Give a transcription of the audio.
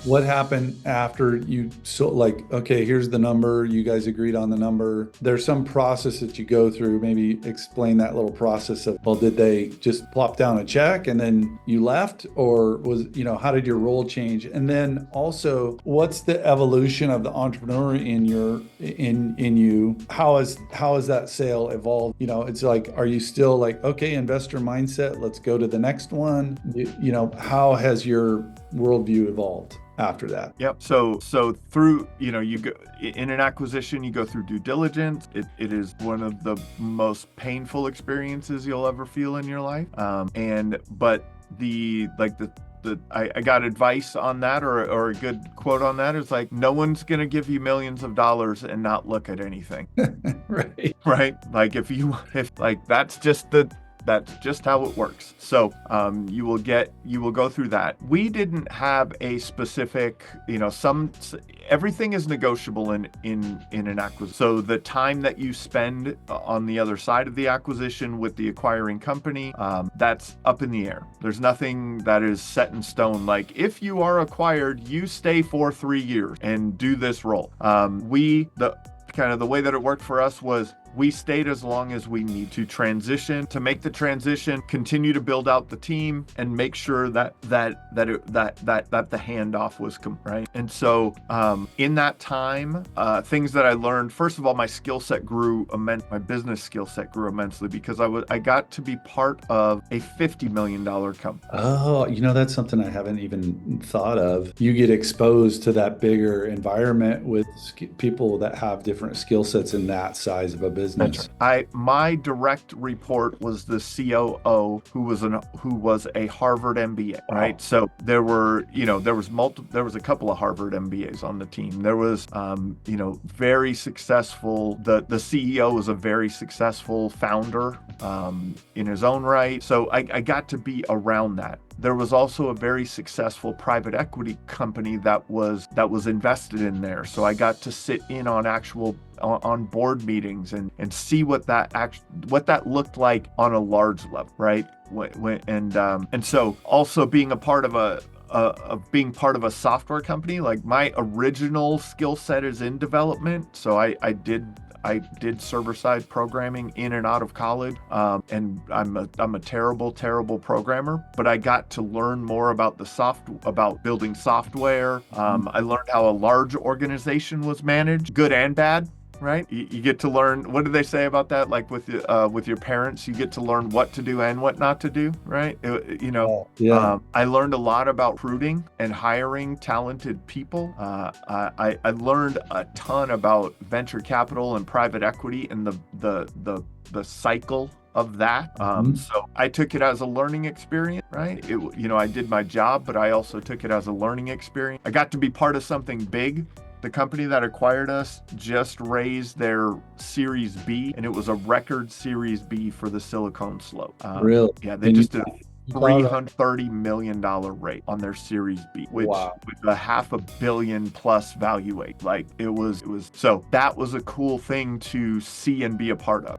What happened after you like, okay, here's the number, you guys agreed on the number. There's some process that you go through. Maybe explain that little process of, well, did they just plop down a check and then you left? Or was, how did your role change? And then also, what's the evolution of the entrepreneur in you? How has that sale evolved? It's like, are you still like, okay, investor mindset, let's go to the next one? How has your worldview evolved after that? Yep. So through, you go in an acquisition, you go through due diligence. It is one of the most painful experiences you'll ever feel in your life. But I got advice on that, or a good quote on that is like, no one's going to give you millions of dollars and not look at anything. Right. Right. Like if that's just how it works. So you will go through that. We didn't have a specific, everything is negotiable in an acquisition. So the time that you spend on the other side of the acquisition with the acquiring company, that's up in the air. There's nothing that is set in stone. Like if you are acquired, you stay for 3 years and do this role. The way that it worked for us was we stayed as long as we need to make the transition, continue to build out the team, and make sure that the handoff was right. And so in that time, things that I learned, first of all, my skill set grew my business skill set grew immensely because I got to be part of a $50 million company. Oh, that's something I haven't even thought of. You get exposed to that bigger environment with people that have different skill sets in that size of a business. My direct report was the COO, who was a Harvard MBA, right? Wow. So there was a couple of Harvard MBAs on the team. There was very successful. The CEO was a very successful founder in his own right. So I got to be around that. There was also a very successful private equity company that was invested in there. So I got to sit in on board meetings and see what that looked like on a large level, right? And so also being a part of a software company, like my original skill set is in development. So I did server-side programming in and out of college, and I'm a terrible programmer. But I got to learn more about about building software. I learned how a large organization was managed, good and bad. Right? You get to learn, what do they say about that? Like with your parents, you get to learn what to do and what not to do, right? I learned a lot about recruiting and hiring talented people. I learned a ton about venture capital and private equity and the cycle of that. So I took it as a learning experience, right? I did my job, but I also took it as a learning experience. I got to be part of something big. The company that acquired us just raised their Series B, and it was a record Series B for the Silicon Slope. Really? Yeah, they just did a $330 million rate on their Series B, which Wow. with a $500 million plus valuation. Like it was. So that was a cool thing to see and be a part of.